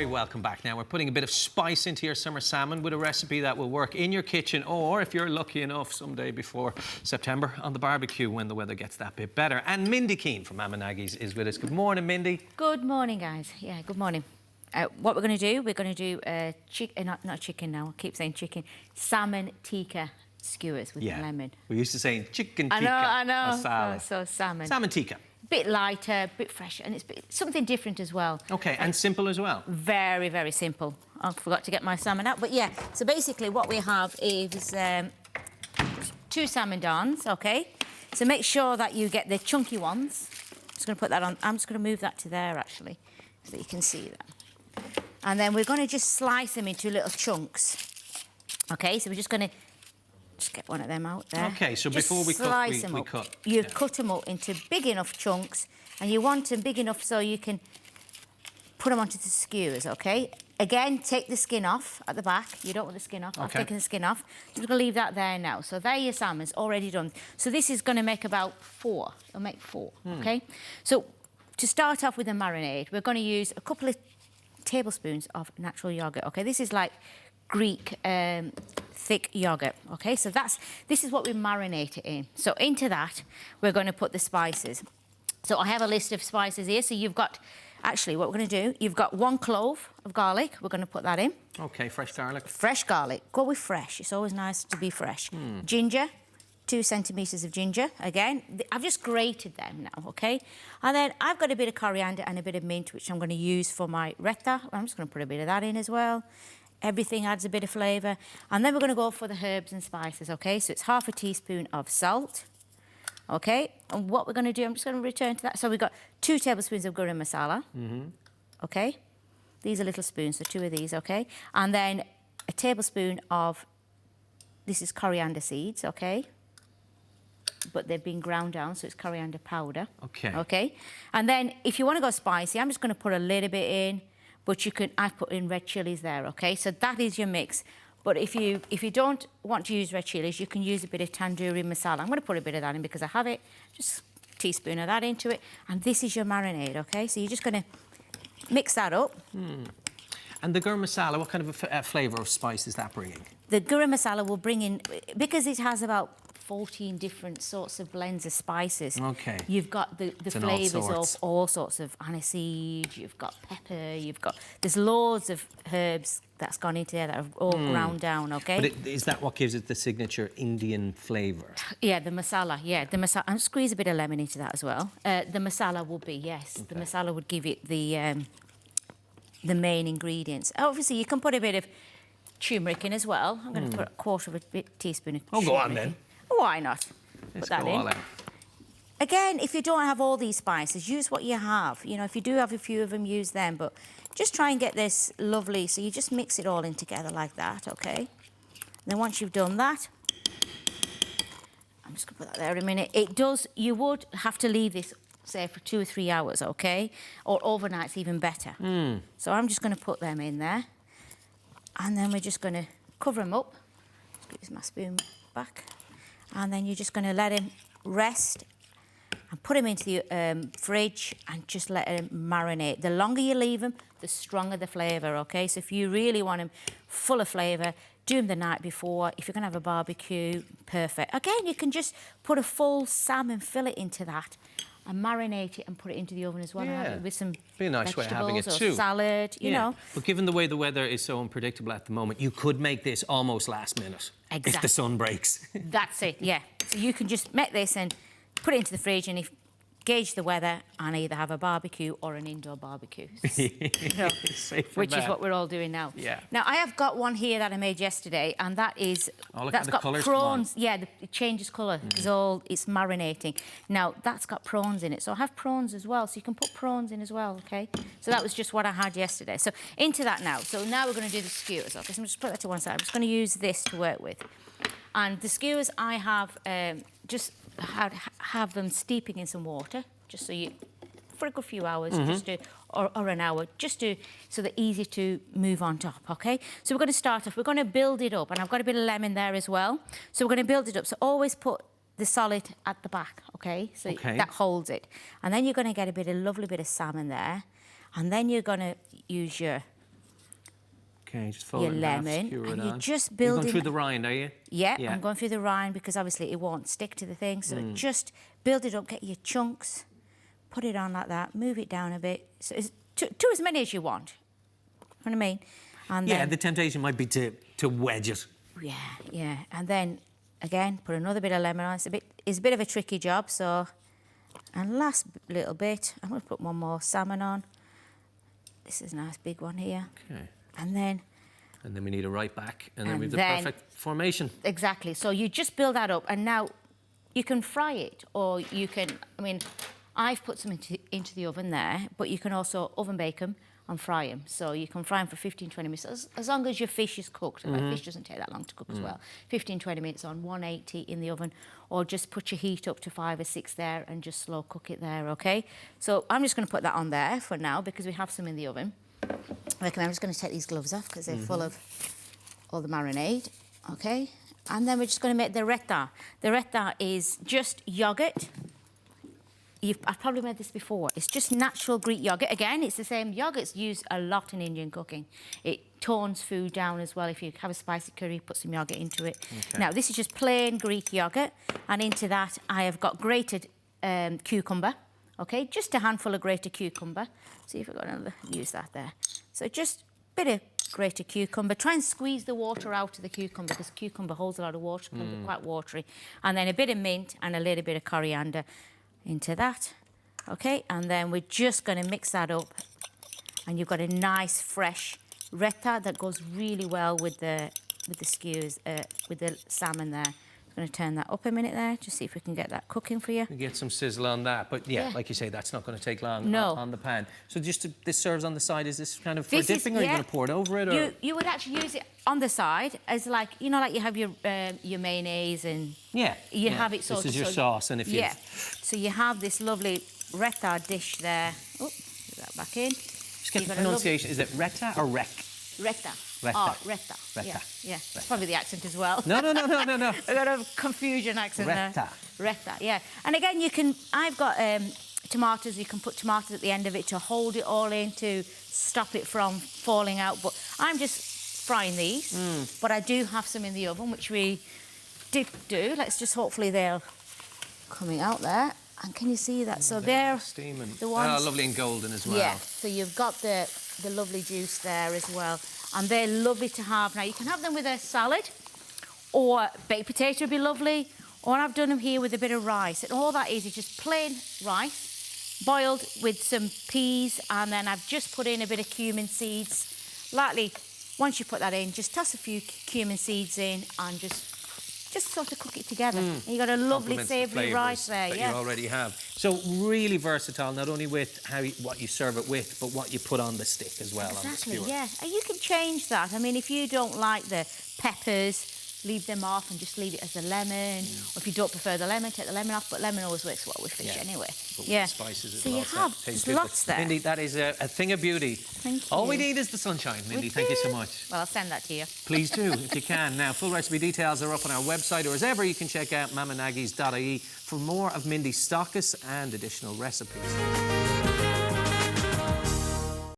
very welcome back. Now, we're putting a bit of spice into your summer salmon with a recipe that will work in your kitchen, or if you're lucky enough, someday before September on the barbecue when the weather gets that bit better. And Mindi Keane from Marinade is with us. Good morning, Mindy. Good morning, guys. Yeah, good morning. What we're going to do, not chicken now, I keep saying chicken, salmon tikka skewers with lemon. We're used to saying chicken tikka I know. masala. So salmon. Salmon tikka. Bit lighter, bit fresher, and it's something different as well. Okay, and simple as well. Very, very simple. I forgot to get my salmon out, but yeah. So basically, what we have is 2 salmon darns. Okay. So make sure that you get the chunky ones. I'm just going to put that on. I'm just going to move that to there actually, so that you can see that. And then we're going to just slice them into little chunks. Okay. So we're just going to. Just get one of them out there. Okay, so just before we slice cook, we cut. You cut them up into big enough chunks, and you want them big enough so you can put them onto the skewers, okay? Again, take the skin off at the back. You don't want the skin off. I've taken the skin off. Just going to leave that there now. So there your salmon's already done. So this is going to make about 4. It'll make 4, okay? So to start off with the marinade, we're going to use a couple of tablespoons of natural yogurt, okay? This is like Greek thick yogurt, okay? So this is what we marinate it in. So into that, we're going to put the spices. So I have a list of spices here. So you've got, actually, what we're going to do, you've got 1 clove of garlic. We're going to put that in. Okay, fresh garlic. Fresh garlic. Go with fresh. It's always nice to be fresh. Ginger, 2 centimetres of ginger. Again, I've just grated them now, okay? And then I've got a bit of coriander and a bit of mint, which I'm going to use for my Raita. I'm just going to put a bit of that in as well. Everything adds a bit of flavour. And then we're going to go for the herbs and spices, okay? So it's ½ a teaspoon of salt, okay? And what we're going to do, I'm just going to return to that. So we've got 2 tablespoons of garam masala, okay? These are little spoons, so 2 of these, okay? And then a tablespoon of, this is coriander seeds, okay? But they've been ground down, so it's coriander powder. Okay. Okay? And then if you want to go spicy, I'm just going to put a little bit in. But you can, I put in red chilies there, okay? So that is your mix. But if you don't want to use red chilies, you can use a bit of tandoori masala. I'm going to put a bit of that in because I have it. Just a teaspoon of that into it. And this is your marinade, okay? So you're just going to mix that up. And the garam masala, what kind of a flavour of spice is that bringing? The garam masala will bring in, because it has about 14 different sorts of blends of spices. Okay. You've got the flavours of all sorts of aniseed, you've got pepper, there's loads of herbs that's gone into there that are all ground down, okay? But is that what gives it the signature Indian flavour? Yeah, the masala, the masala. And squeeze a bit of lemon into that as well. The masala will be, yes. Okay. The masala would give it the main ingredients. Obviously, you can put a bit of turmeric in as well. I'm going to put a ¼ of a teaspoon of turmeric. Oh, go on then. Why not? Put that in. Again, if you don't have all these spices, use what you have. You know, if you do have a few of them, use them. But just try and get this lovely. So you just mix it all in together like that, okay? And then once you've done that, I'm just going to put that there a minute. You would have to leave this, say, for 2 or 3 hours, okay? Or overnight's even better. So I'm just going to put them in there. And then we're just going to cover them up. Squeeze my spoon back. And then you're just going to let him rest and put him into the fridge and just let him marinate. The longer you leave him, the stronger the flavour, okay? So if you really want him full of flavour, do him the night before. If you're going to have a barbecue, perfect. Again, you can just put a full salmon fillet into that and marinate it and put it into the oven as well. And have it with some be a nice way of having it or too. Salad, you know. But given the way the weather is so unpredictable at the moment, you could make this almost last minute. Exactly. If the sun breaks. That's it, yeah. So you can just make this and put it into the fridge and gauge the weather and either have a barbecue or an indoor barbecue. Which is what we're all doing now. Yeah. Now, I have got one here that I made yesterday, and that is... Oh, look that's at the got colours. Prawns. Yeah, it changes colour. It's marinating. Now, that's got prawns in it, so I have prawns as well, so you can put prawns in as well, OK? So that was just what I had yesterday. So into that now. So now we're going to do the skewers, OK? So I'm just put that to one side. I'm just going to use this to work with. And the skewers, I have just have them steeping in some water, just so you, for a good few hours, just to, or an hour, just to, so they're easy to move on top, okay? So we're going to start off, we're going to build it up, and I've got a bit of lemon there as well. So we're going to build it up. So always put the solid at the back, okay? So that holds it. And then you're going to get a lovely bit of salmon there, and then you're going to use your Okay, just fold your it in half, lemon, skewer it and on. you're just You're building... going through the rind, are you? Yeah, I'm going through the rind because obviously it won't stick to the thing. So just build it up, get your chunks, put it on like that, move it down a bit. So it's to as many as you want. You know what I mean? And yeah, then, the temptation might be to wedge it. Yeah, yeah. And then, again, put another bit of lemon on. It's a bit of a tricky job, so... And last little bit, I'm going to put one more salmon on. This is a nice big one here. Okay. And then we need a right back, and then we have the perfect formation. Exactly. So you just build that up, and now you can fry it, or you can... I mean, I've put some into the oven there, but you can also oven bake them and fry them. So you can fry them for 15, 20 minutes, as long as your fish is cooked. And fish doesn't take that long to cook as well. 15, 20 minutes on 180 in the oven, or just put your heat up to 5 or 6 there and just slow cook it there, OK? So I'm just going to put that on there for now because we have some in the oven. I'm just going to take these gloves off because they're full of all the marinade, OK? And then we're just going to make the raita. The raita is just yoghurt. I've probably made this before. It's just natural Greek yoghurt. Again, it's the same. Yoghurt's used a lot in Indian cooking. It tones food down as well. If you have a spicy curry, put some yoghurt into it. Okay. Now, this is just plain Greek yoghurt. And into that, I have got grated cucumber. OK, just a handful of grated cucumber. See if I've got another, use that there. So just a bit of grated cucumber. Try and squeeze the water out of the cucumber because cucumber holds a lot of water, can be quite watery. And then a bit of mint and a little bit of coriander into that, OK? And then we're just going to mix that up, and you've got a nice fresh raita that goes really well with the skewers, with the salmon there. I'm going to turn that up a minute there, just see if we can get that cooking for you. We get some sizzle on that, but yeah, like you say, that's not going to take long on the pan. So just this serves on the side. Is this kind of for dipping, or are you going to pour it over it? Or? You would actually use it on the side as like, you know, like you have your mayonnaise and you have it this is your sauce, and if you so you have this lovely raita dish there. Oh, put that back in. Just get the pronunciation. Is it raita or rec? Raita. Raita. Oh, raita. Yeah. It's probably the accent as well. No. I've got a confusion accent there. Raita, yeah. And again, I've got tomatoes. You can put tomatoes at the end of it to hold it all in, to stop it from falling out. But I'm just frying these. But I do have some in the oven, which we did do. Let's just hopefully they're coming out there. And can you see that? So they're steaming. The ones... Oh, lovely and golden as well. Yeah, so you've got the lovely juice there as well. And they're lovely to have. Now, you can have them with a salad, or baked potato would be lovely, or I've done them here with a bit of rice. And all that is just plain rice, boiled with some peas, and then I've just put in a bit of cumin seeds. Lightly, once you put that in, just toss a few cumin seeds in and just sort of cook it together. And you've got a lovely savoury rice there. That you already have. So really versatile, not only with what you serve it with, but what you put on the stick as well. Exactly, on the skewer. yeah. And you can change that. I mean, if you don't like the peppers, leave them off and just leave it as a lemon. Or if you don't prefer the lemon, take the lemon off. But lemon always works well with fish anyway. But with the spices as so well. You have there's lots there. Mindy, that is a thing of beauty. Thank you. All we need is the sunshine, Mindy. Thank you so much. Well, I'll send that to you. Please do, if you can. Now, full recipe details are up on our website, or as ever, you can check out mamanaggies.ie for more of Mindy's stockus and additional recipes.